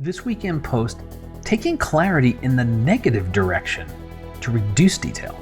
This week in Post, taking clarity in the negative direction to reduce detail.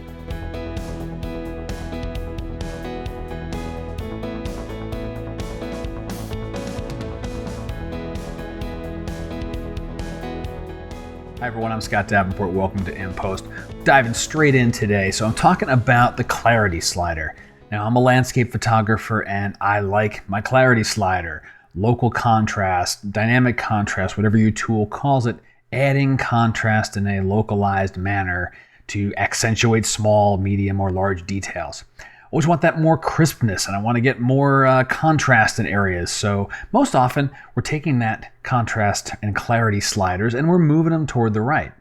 Hi everyone, I'm Scott Davenport. Welcome to In Post. Diving straight in today. So I'm talking about the clarity slider. Now I'm a landscape photographer and I like my clarity slider. Local contrast, dynamic contrast, whatever your tool calls it, adding contrast in a localized manner to accentuate small, medium, or large details. I always want that more crispness and I want to get more contrast in areas. So most often we're taking that contrast and clarity sliders and we're moving them toward the right.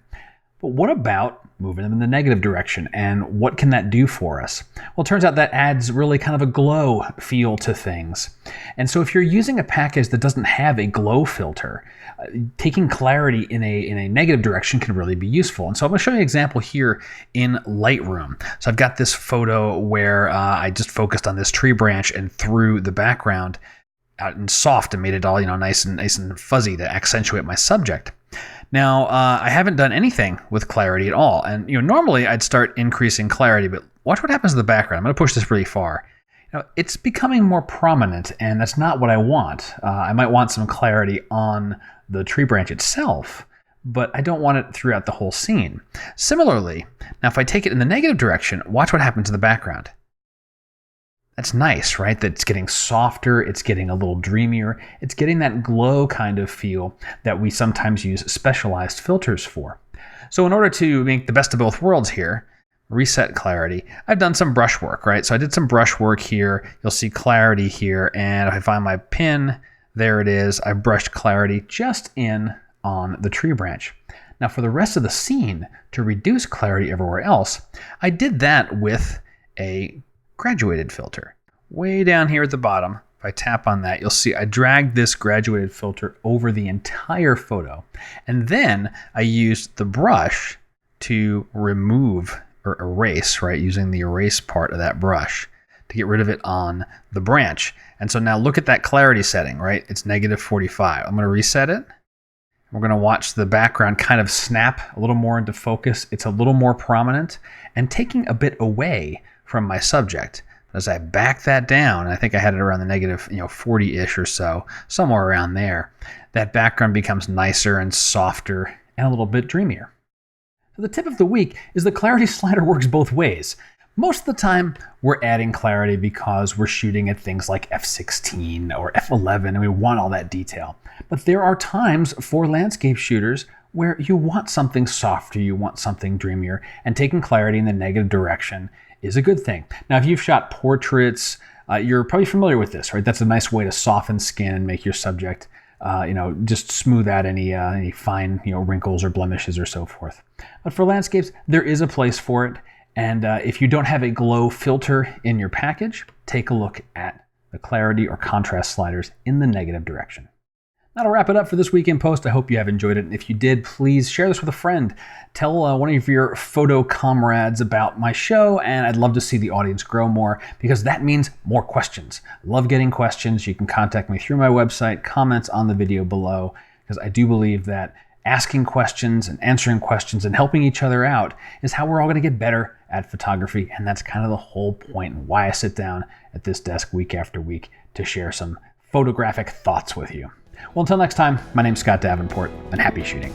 But what about moving them in the negative direction, and what can that do for us? Well, it turns out that adds really kind of a glow feel to things. And so if you're using a package that doesn't have a glow filter, taking clarity in a negative direction can really be useful. And so I'm going to show you an example here in Lightroom. So I've got this photo where I just focused on this tree branch and threw the background out in soft and made it all nice and fuzzy to accentuate my subject. Now, I haven't done anything with clarity at all. And normally I'd start increasing clarity, but watch what happens to the background. I'm going to push this really far. It's becoming more prominent, and that's not what I want. I might want some clarity on the tree branch itself, but I don't want it throughout the whole scene. Similarly, now if I take it in the negative direction, watch what happens in the background. That's nice, right? That it's getting softer, it's getting a little dreamier, it's getting that glow kind of feel that we sometimes use specialized filters for. So in order to make the best of both worlds here, reset clarity, I've done some brush work, right? So I did some brush work here, you'll see clarity here, and if I find my pin, there it is, I brushed clarity just in on the tree branch. Now for the rest of the scene, to reduce clarity everywhere else, I did that with a graduated filter. Way down here at the bottom, if I tap on that, you'll see I dragged this graduated filter over the entire photo. And then I used the brush to remove or erase, right, using the erase part of that brush to get rid of it on the branch. And so now look at that clarity setting, right? It's negative 45. I'm going to reset it. We're going to watch the background kind of snap a little more into focus. It's a little more prominent and taking a bit away from my subject. As I back that down, I think I had it around the negative 40-ish or so, somewhere around there, that background becomes nicer and softer and a little bit dreamier. So the tip of the week is the clarity slider works both ways. Most of the time, we're adding clarity because we're shooting at things like f/16 or f/11 and we want all that detail. But there are times for landscape shooters where you want something softer, you want something dreamier, and taking clarity in the negative direction is a good thing. Now, if you've shot portraits, you're probably familiar with this, right? That's a nice way to soften skin and make your subject, just smooth out any fine, wrinkles or blemishes or so forth. But for landscapes, there is a place for it. And if you don't have a glow filter in your package, take a look at the clarity or contrast sliders in the negative direction. That'll wrap it up for this week in Post. I hope you have enjoyed it. And if you did, please share this with a friend. Tell one of your photo comrades about my show, and I'd love to see the audience grow more because that means more questions. I love getting questions. You can contact me through my website, comments on the video below, because I do believe that asking questions and answering questions and helping each other out is how we're all going to get better at photography. And that's kind of the whole point and why I sit down at this desk week after week to share some photographic thoughts with you. Well, until next time, my name's Scott Davenport, and happy shooting.